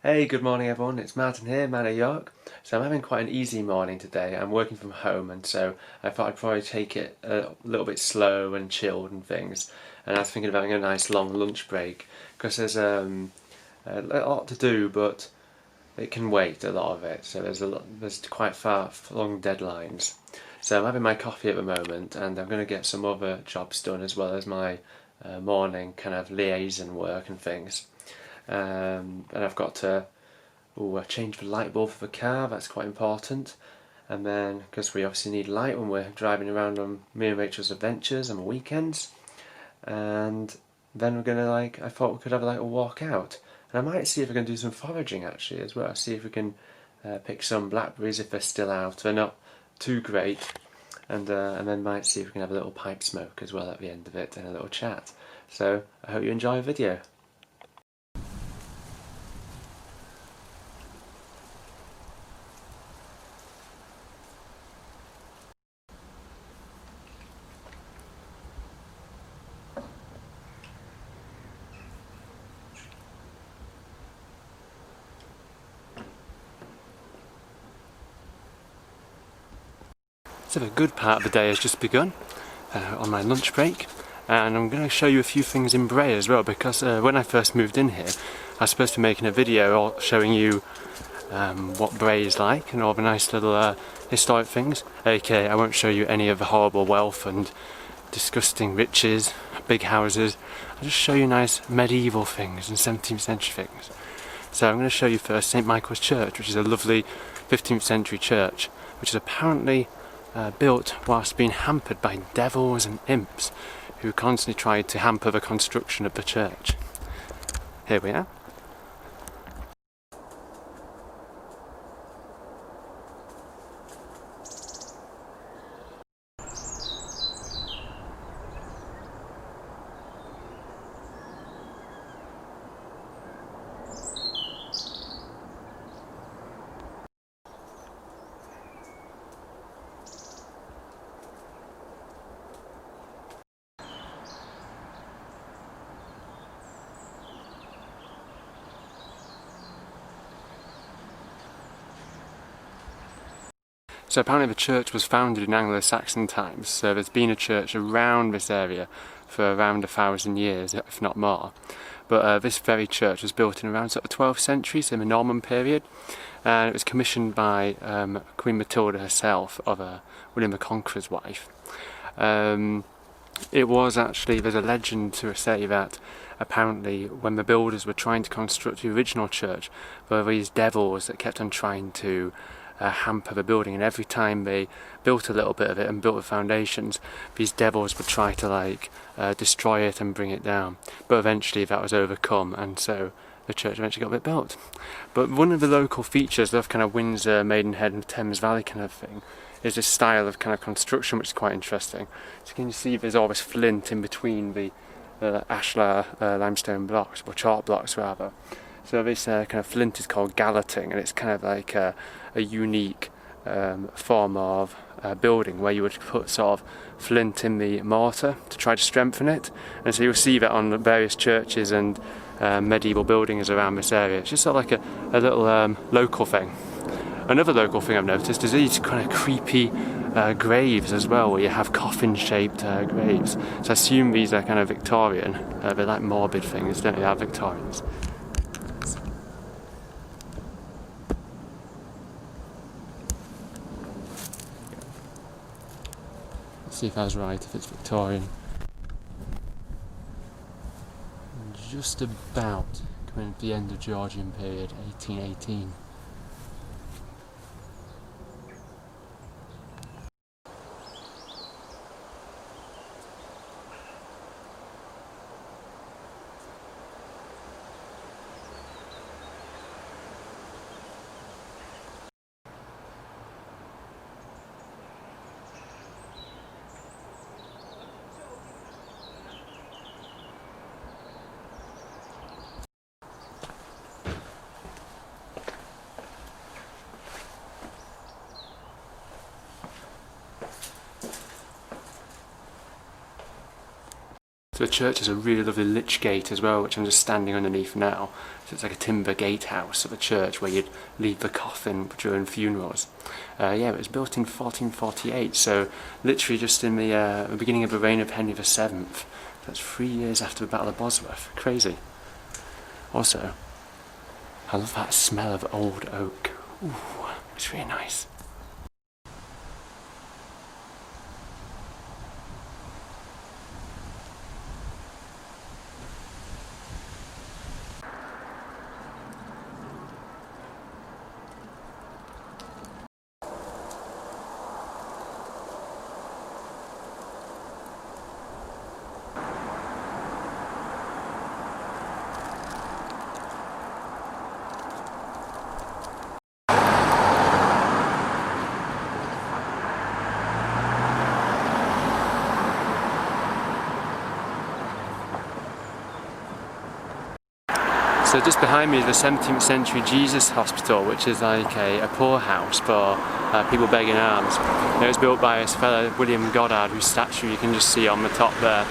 Hey, good morning everyone, it's Martin here, man of Yorke. So I'm having quite an easy morning today. I'm working from home and so I thought I'd probably take it a little bit slow and chilled and things. And I was thinking of having a nice long lunch break because there's a lot to do, but it can wait, a lot of it. So there's quite long deadlines. So I'm having my coffee at the moment and I'm going to get some other jobs done as well as my morning kind of liaison work and things. And I've got to change the light bulb for the car, that's quite important. And then, because we obviously need light when we're driving around on me and Rachel's adventures on the weekends. And then we're gonna I thought we could have a walk out. And I might see if we can do some foraging actually as well, see if we can pick some blackberries if they're still out. They're not too great. And then might see if we can have a little pipe smoke as well at the end of it and a little chat. So I hope you enjoy the video. So the good part of the day has just begun on my lunch break, and I'm going to show you a few things in Bray as well, because when I first moved in here I was supposed to be making a video showing you what Bray is like and all the nice little historic things. Okay, I won't show you any of the horrible wealth and disgusting riches, big houses. I'll just show you nice medieval things and 17th century things. So I'm going to show you first St Michael's Church, which is a lovely 15th century church, which is apparently built whilst being hampered by devils and imps who constantly tried to hamper the construction of the church. Here we are. So apparently the church was founded in Anglo-Saxon times, so there's been a church around this area for around 1,000 years, if not more. But this very church was built in around sort of 12th century, so in the Norman period, and it was commissioned by Queen Matilda herself, of William the Conqueror's wife. It was actually, there's a legend to say that apparently when the builders were trying to construct the original church, there were these devils that kept on trying to hamper the building, and every time they built a little bit of it and built the foundations, these devils would try to destroy it and bring it down. But eventually that was overcome, and so the church eventually got a bit built. But one of the local features of kind of Windsor, Maidenhead and Thames Valley kind of thing is this style of kind of construction, which is quite interesting. So can you see there's always flint in between the ashlar limestone blocks, or chalk blocks rather. So this kind of flint is called galleting, and it's kind of like a unique form of building where you would put sort of flint in the mortar to try to strengthen it. And so you'll see that on various churches and medieval buildings around this area. It's just sort of like a little local thing. Another local thing I've noticed is these kind of creepy graves as well, where you have coffin-shaped graves. So I assume these are kind of Victorian. They're like morbid things, don't they? They are Victorians. See if I was right, if it's Victorian. Just about coming to the end of Georgian period, 1818. So the church has a really lovely lich gate as well, which I'm just standing underneath now. So it's like a timber gatehouse of a church where you'd leave the coffin during funerals. Yeah, it was built in 1448, so literally just in the beginning of the reign of Henry VII. That's 3 years after the Battle of Bosworth. Crazy. Also, I love that smell of old oak. Ooh, it's really nice. So just behind me is the 17th century Jesus Hospital, which is like a poorhouse for people begging alms. It was built by this fellow, William Goddard, whose statue you can just see on the top there.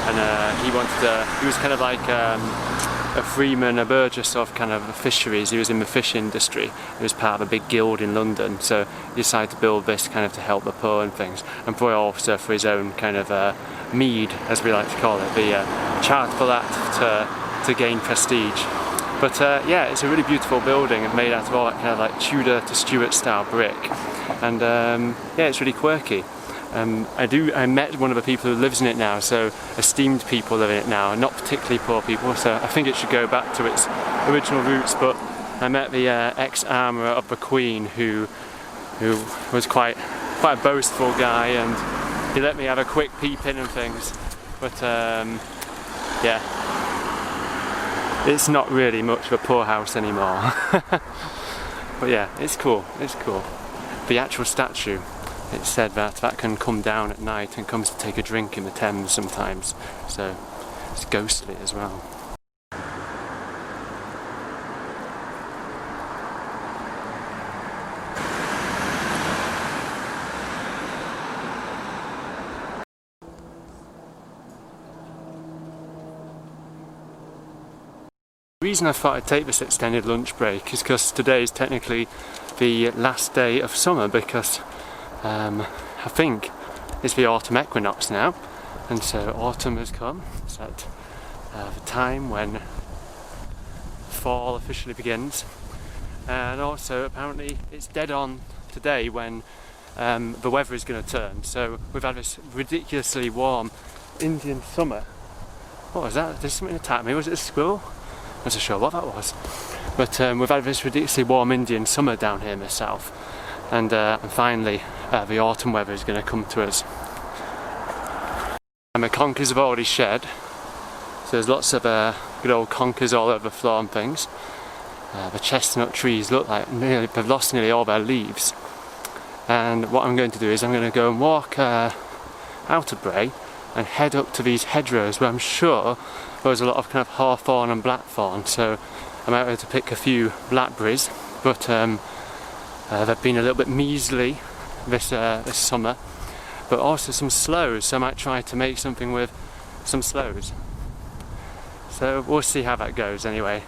And he was kind of like a freeman, a burgess of kind of fisheries. He was in the fish industry. He was part of a big guild in London, so he decided to build this kind of to help the poor and things. And also for his own kind of meed, as we like to call it, the charitable act to gain prestige. But yeah, it's a really beautiful building made out of all that kind of like Tudor to Stuart style brick, and yeah, it's really quirky. I met one of the people who lives in it now, so esteemed people live in it now, not particularly poor people, so I think it should go back to its original roots. But I met the ex-armourer of the Queen, who was quite a boastful guy, and he let me have a quick peep in and things. But yeah, it's not really much of a poorhouse anymore. But yeah, it's cool, it's cool. The actual statue, it's said that can come down at night and comes to take a drink in the Thames sometimes, so it's ghostly as well. The reason I thought I'd take this extended lunch break is because today is technically the last day of summer, because I think it's the Autumn Equinox now, and so autumn has come. It's at the time when fall officially begins, and also apparently it's dead on today when the weather is going to turn. So we've had this ridiculously warm Indian summer. What was that? Did something attack me? Was it a squirrel? I'm not so sure what that was. But we've had this ridiculously warm Indian summer down here myself, and finally the autumn weather is going to come to us. And the conkers have already shed, so there's lots of good old conkers all over the floor and things. The chestnut trees look like they've lost nearly all their leaves. And what I'm going to do is I'm going to go and walk out of Bray and head up to these hedgerows where I'm sure there's a lot of kind of hawthorn and blackthorn, so I'm out here to pick a few blackberries, but they've been a little bit measly this summer, but also some sloes, so I might try to make something with some sloes. So we'll see how that goes anyway.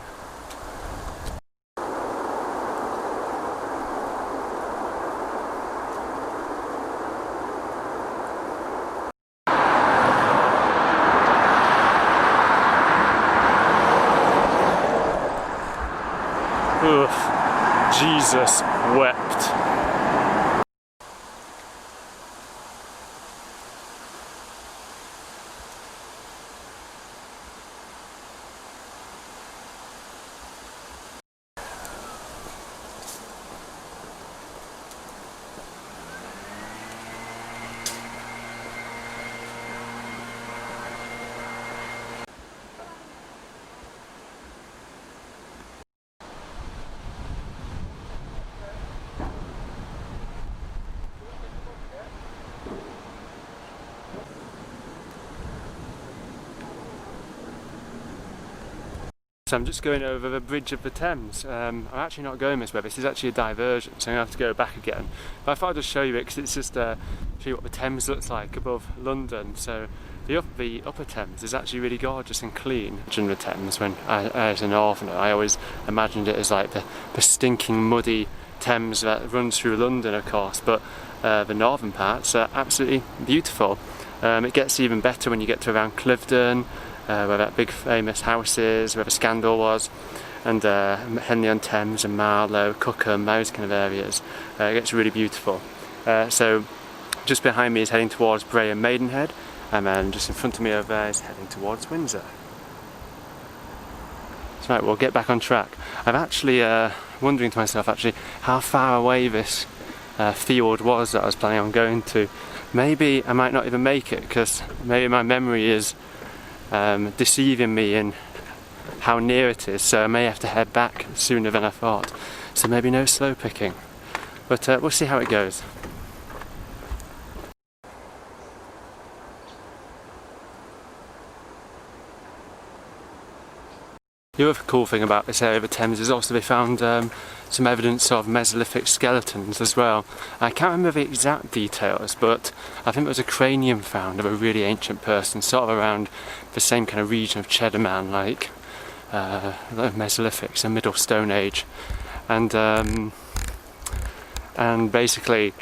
Ugh, Jesus wept. So I'm just going over the bridge of the Thames. I'm actually not going this way, this is actually a diversion, so I'm going to have to go back again. But I thought I'd just show you it because it's just show you what the Thames looks like above London. So the upper Thames is actually really gorgeous and clean. In the Thames, when as a northerner, I always imagined it as like the stinking muddy Thames that runs through London, of course, but the northern parts are absolutely beautiful. It gets even better when you get to around Cliveden, where that big famous house is, where the scandal was, and Henley-on-Thames and Marlow, Cookham, those kind of areas. It gets really beautiful. So just behind me is heading towards Bray and Maidenhead, and then just in front of me over there is heading towards Windsor. So right, we'll get back on track. I'm actually wondering to myself actually how far away this field was that I was planning on going to. Maybe I might not even make it, because maybe my memory is deceiving me in how near it is, so I may have to head back sooner than I thought. So maybe no slow picking, but we'll see how it goes. The other cool thing about this area of the Thames is also they found some evidence of Mesolithic skeletons as well. I can't remember the exact details, but I think there was a cranium found of a really ancient person, sort of around the same kind of region of Cheddarman, like Mesolithic, so Middle Stone Age. And basically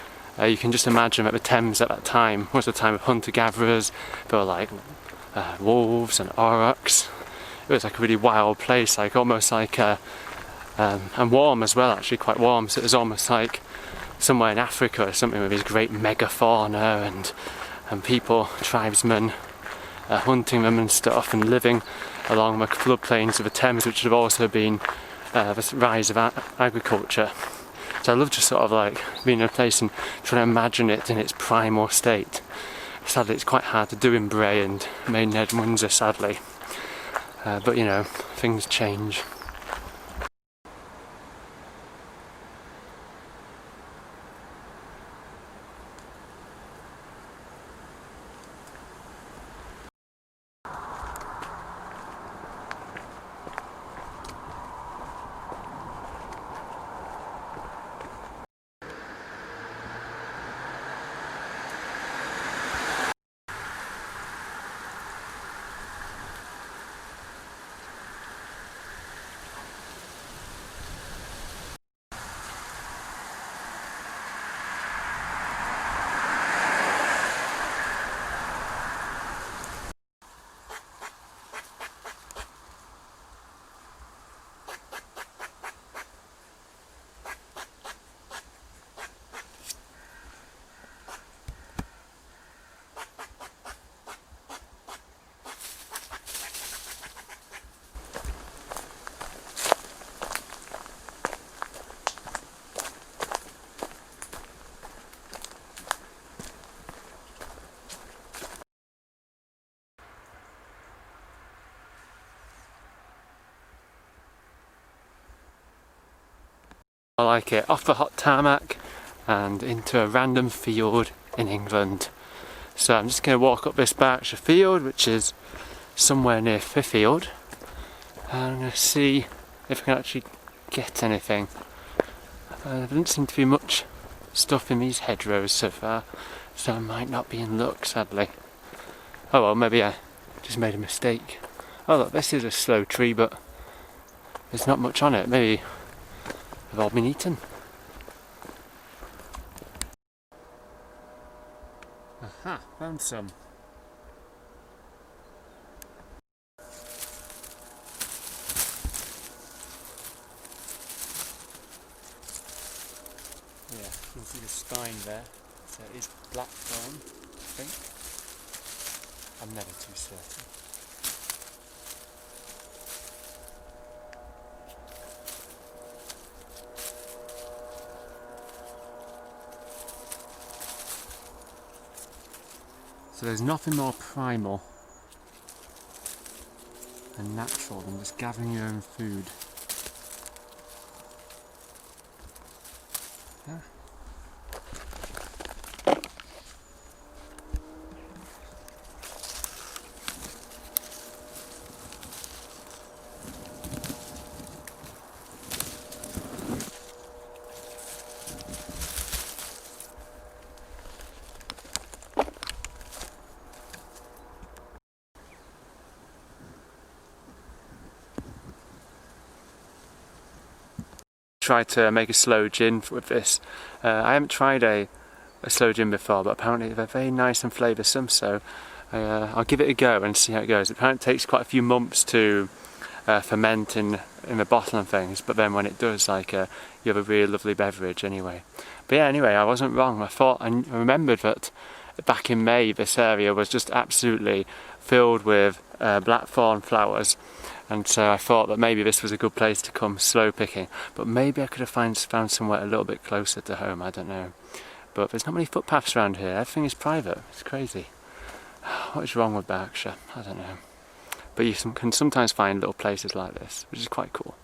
you can just imagine that the Thames at that time was a time of hunter-gatherers. There were like wolves and aurochs. It was like a really wild place, like almost like and warm as well, actually quite warm, so it was almost like somewhere in Africa or something, with these great megafauna and people, tribesmen, hunting them and stuff, and living along the floodplains of the Thames, which have also been the rise of agriculture. So I love just sort of like being in a place and trying to imagine it in its primal state. Sadly it's quite hard to do in Bray and Maidenhead and Windsor, sadly. But you know, things change. I like it. Off the hot tarmac and into a random field in England. So I'm just going to walk up this Berkshire field, which is somewhere near Fiffield, and I'm going to see if I can actually get anything. There doesn't seem to be much stuff in these hedgerows so far, so I might not be in luck, sadly. Oh well, maybe I just made a mistake. Oh look, this is a sloe tree, but there's not much on it. Maybe they've all been eaten. Aha, found some. Yeah, you can see the spine there. So it is blackthorn, I think. I'm never too certain. So there's nothing more primal and natural than just gathering your own food. Yeah. Try to make a sloe gin with this. I haven't tried a sloe gin before, but apparently they're very nice and flavoursome, so I'll give it a go and see how it goes. Apparently it takes quite a few months to ferment in the bottle and things, but then when it does, like you have a really lovely beverage anyway. But yeah, anyway, I wasn't wrong. I remembered that back in May this area was just absolutely filled with blackthorn flowers, and so I thought that maybe this was a good place to come sloe picking, but maybe I could have found somewhere a little bit closer to home, I don't know. But there's not many footpaths around here, everything is private, it's crazy. What is wrong with Berkshire? I don't know. But you can sometimes find little places like this, which is quite cool.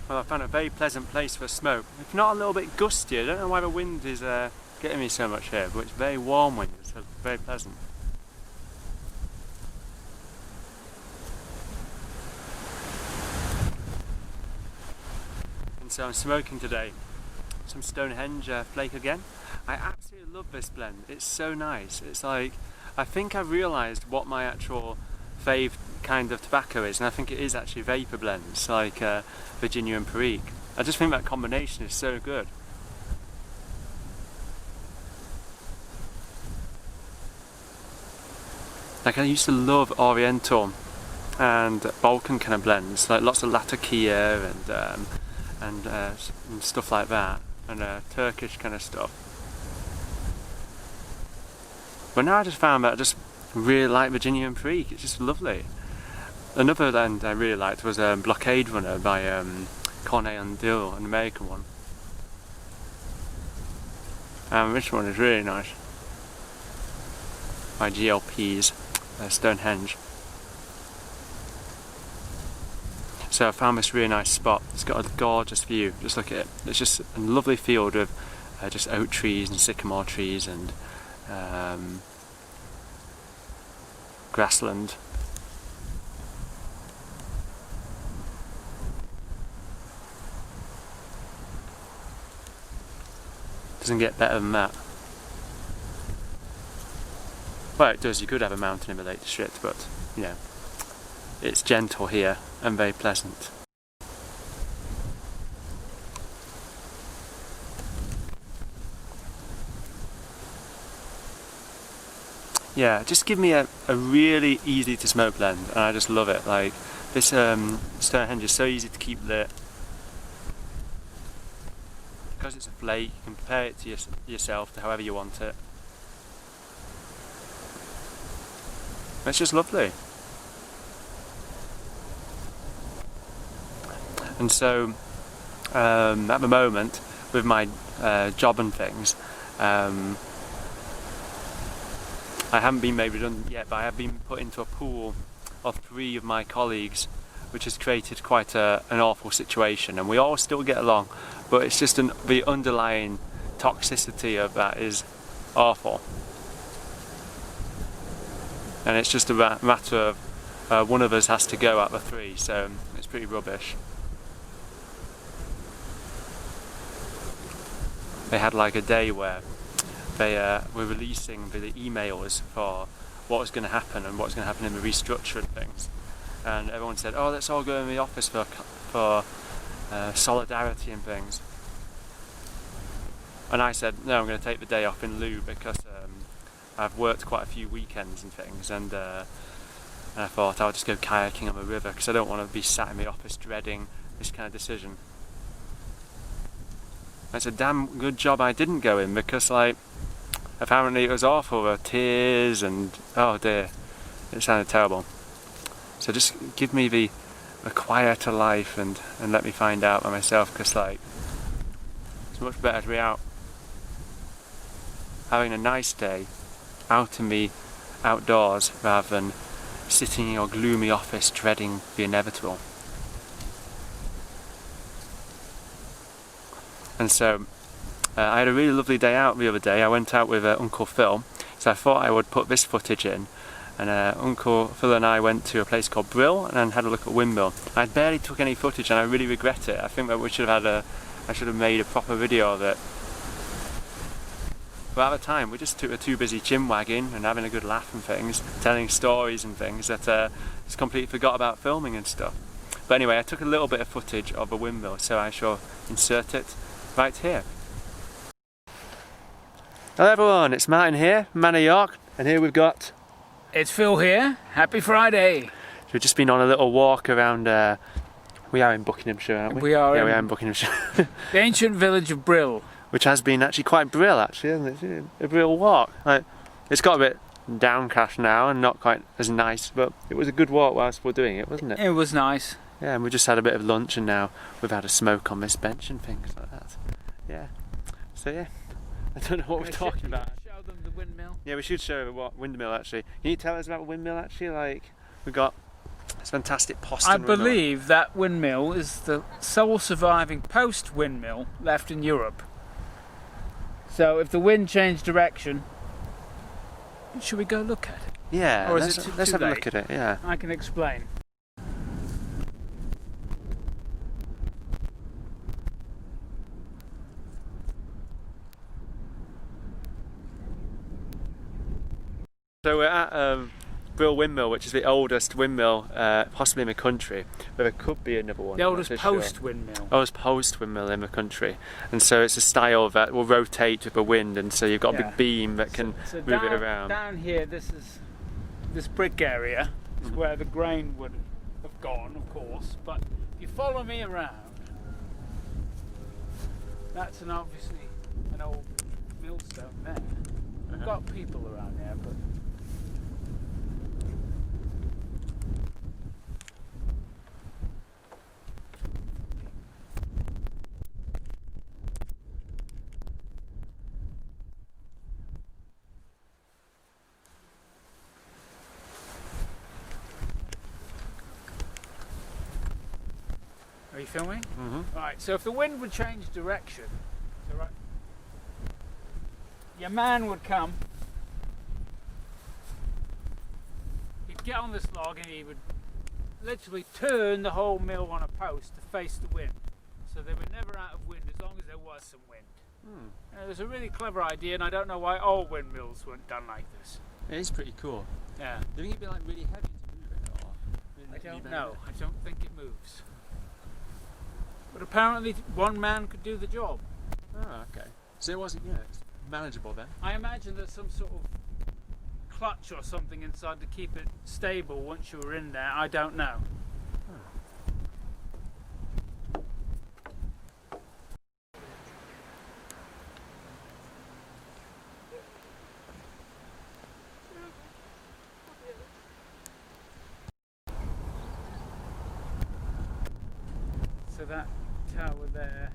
Well, I found a very pleasant place for a smoke. If not a little bit gusty, I don't know why the wind is getting me so much here, but it's very warm wind, it's very pleasant. And so I'm smoking today some Stonehenge flake again. I absolutely love this blend, it's so nice. It's like, I think I realised what my actual fave kind of tobacco is, and I think it is actually vapor blends like Virginia and Perique. I just think that combination is so good. Like, I used to love Oriental and Balkan kind of blends, like lots of Latakia and stuff like that, and Turkish kind of stuff. But now I just found that I just really like Virginia and Perique, it's just lovely. Another blend I really liked was Blockade Runner by Cornet and Dill, an American one. This one is really nice. By GLP's Stonehenge. So I found this really nice spot. It's got a gorgeous view, just look at it. It's just a lovely field of just oak trees and sycamore trees and grassland. Doesn't get better than that. Well, it does. You could have a mountain in the Lake District, but you know, it's gentle here and very pleasant. Yeah, just give me a really easy to smoke blend, and I just love it. Like this Stonehenge is so easy to keep lit. Because it's a flake, you can prepare it to yourself to however you want it. It's just lovely. And so, at the moment, with my job and things, I haven't been made redundant yet, but I have been put into a pool of 3 of my colleagues, which has created quite an awful situation, and we all still get along, but it's just the underlying toxicity of that is awful. And it's just a matter of one of us has to go out of the 3, so it's pretty rubbish. They had like a day where they were releasing the emails for what was going to happen and what was going to happen in the restructure and things, and everyone said, oh, let's all go in the office for solidarity and things, and I said no, I'm going to take the day off in lieu because I've worked quite a few weekends and things, and I thought I'll just go kayaking on the river because I don't want to be sat in the office dreading this kind of decision. It's a damn good job I didn't go in, because like apparently it was awful, the tears and oh dear, it sounded terrible. So just give me the quieter life and let me find out by myself, because like it's much better to be out having a nice day out in the outdoors rather than sitting in your gloomy office dreading the inevitable. And so I had a really lovely day out the other day. I went out with Uncle Phil, so I thought I would put this footage in, and Uncle Phil and I went to a place called Brill and had a look at windmill. I barely took any footage and I really regret it. I think that I should have made a proper video of it. But at the time we just were too busy chin-wagging and having a good laugh and things, telling stories and things, that just completely forgot about filming and stuff. But anyway, I took a little bit of footage of a windmill, so I shall insert it right here. Hello everyone, it's Martin here, Man of Yorke, and here we've got... It's Phil here, happy Friday! So we've just been on a little walk around, we are in Buckinghamshire, aren't we? We are in Buckinghamshire. The ancient village of Brill. Which has been actually quite Brill actually, hasn't it? A Brill walk. Like, it's got a bit downcast now and not quite as nice, but it was a good walk whilst we're doing it, wasn't it? It was nice. Yeah, and we just had a bit of lunch and now we've had a smoke on this bench and things like that. Yeah. So yeah, I don't know what we're talking about. Show them the windmill. Yeah, we should show what windmill actually. Can you tell us about windmill actually? Like, we got this fantastic postern windmill. I believe that windmill is the sole surviving post windmill left in Europe. So if the wind changed direction, should we go look at it? Yeah, or let's have a look at it. Yeah. I can explain. So we're at Brill Windmill, which is the oldest windmill possibly in the country, but there could be another one. The oldest post windmill. Oldest post windmill in the country, and so it's a style that will rotate with the wind, and so you've got a big beam that can move it around. Down here, this brick area is where the grain would have gone, of course. But if you follow me around, that's obviously an old millstone there. We've got people around there, but. Are you filming? Mm-hmm. Right, so if the wind would change direction, so right, your man would come, he'd get on this log and he would literally turn the whole mill on a post to face the wind. So they were never out of wind as long as there was some wind. It was a really clever idea, and I don't know why all windmills weren't done like this. It is pretty cool. Yeah. Do you think it'd be like really heavy to move it, or I don't know. I don't think it moves. But apparently one man could do the job. Oh, okay. So it wasn't, it's manageable then? I imagine there's some sort of clutch or something inside to keep it stable once you were in there. I don't know. So that tower there,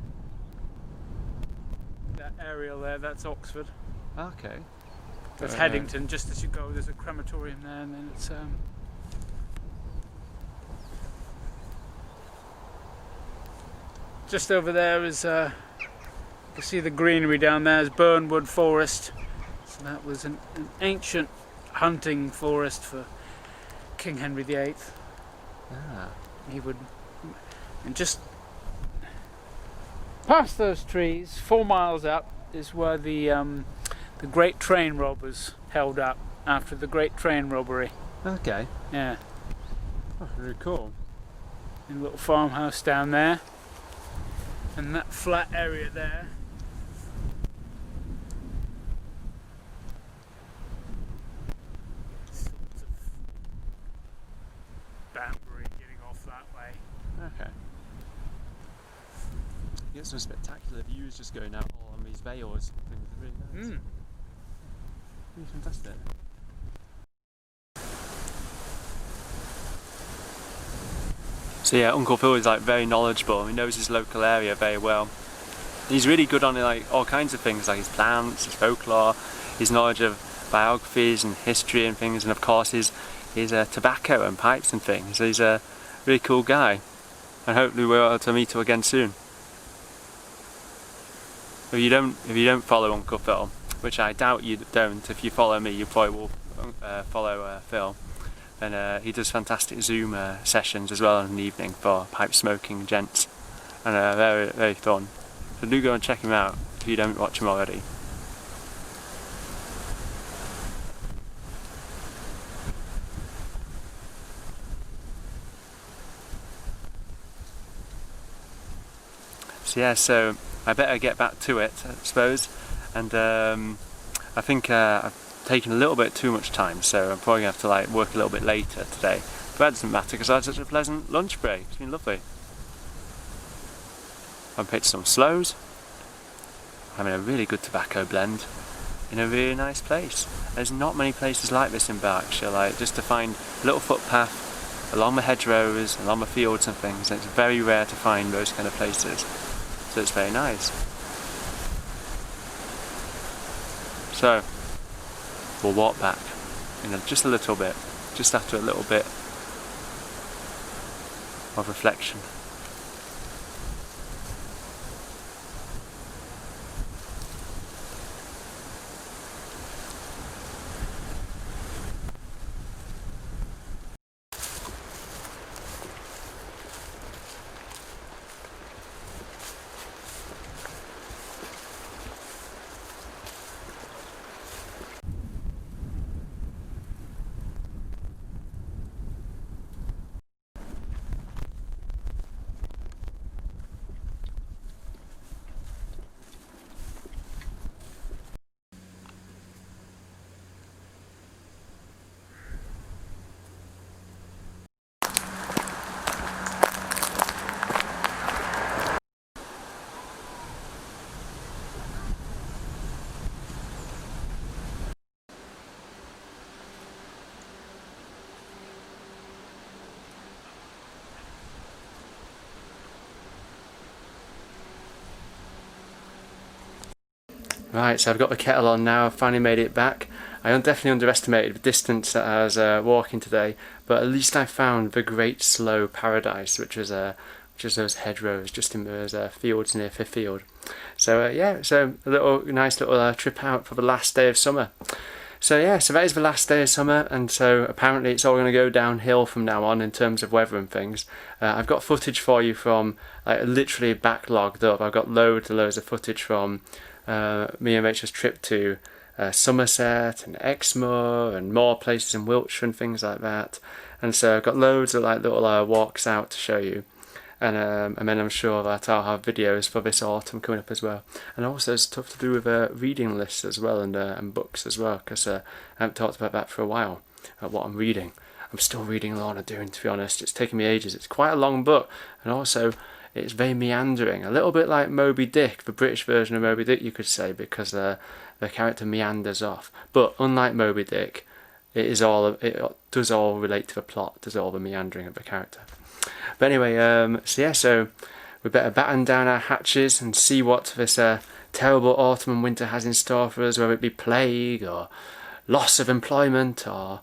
that aerial there, that's Oxford. Okay. That's Headington. Just as you go, there's a crematorium there, and then it's just over there is you can see the greenery down there is Burnwood Forest. So that was an ancient hunting forest for King Henry VIII. Ah. He would, and just past those trees, 4 miles up, is where the great train robbers held up after the great train robbery. Okay. Yeah. Oh, really cool. And a little farmhouse down there, and that flat area there. Sort of Banbury getting off that way. Okay. You get some spectacular views just going out all on these vales and things. Really nice. Really fantastic. So yeah, Uncle Phil is like very knowledgeable. He knows his local area very well. He's really good on like all kinds of things, like his plants, his folklore, his knowledge of biographies and history and things, and of course his tobacco and pipes and things. So he's a really cool guy, and hopefully we're able to meet him again soon. If you don't follow Uncle Phil, which I doubt you don't, if you follow me you probably will follow Phil, and he does fantastic Zoom sessions as well in the evening for pipe smoking gents, and very, very fun. So do go and check him out if you don't watch him already. So yeah, so I better get back to it, I suppose, and I think I've taken a little bit too much time, so I'm probably going to have to like work a little bit later today, but that doesn't matter because I had such a pleasant lunch break. It's been lovely. I've picked some sloes, having a really good tobacco blend in a really nice place. There's not many places like this in Berkshire, like just to find a little footpath along the hedgerows, along the fields and things, and it's very rare to find those kind of places. So it's very nice. So we'll walk back in just a little bit, just after a little bit of reflection. Right, so I've got the kettle on now, I've finally made it back. I definitely underestimated the distance that I was walking today, but at least I found the Great Sloe Paradise, which was those hedgerows just in those fields near Fiffield. So yeah, so a nice little trip out for the last day of summer. So yeah, so that is the last day of summer, and so apparently it's all going to go downhill from now on in terms of weather and things. I've got footage for you from literally backlogged up. I've got loads and loads of footage from me and Rachel's trip to Somerset and Exmoor and more places in Wiltshire and things like that. And so I've got loads of like little walks out to show you. And then I'm sure that I'll have videos for this autumn coming up as well. And also stuff to do with reading lists as well, and books as well, because I haven't talked about that for a while, what I'm reading. I'm still reading Lorna Doone, to be honest. It's taken me ages. It's quite a long book, and also it's very meandering. A little bit like Moby Dick, the British version of Moby Dick, you could say, because the character meanders off. But unlike Moby Dick, it does all relate to the plot, does all the meandering of the character. But anyway, so we better batten down our hatches and see what this terrible autumn and winter has in store for us, whether it be plague or loss of employment or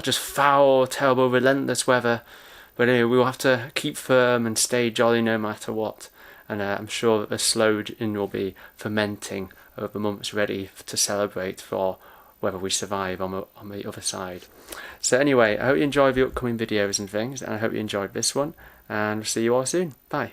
just foul, terrible, relentless weather. But anyway, we'll have to keep firm and stay jolly no matter what. And I'm sure that the sloe gin will be fermenting over the months, ready to celebrate for whether we survive on the other side. So anyway, I hope you enjoyed the upcoming videos and things, and I hope you enjoyed this one, and we'll see you all soon. Bye.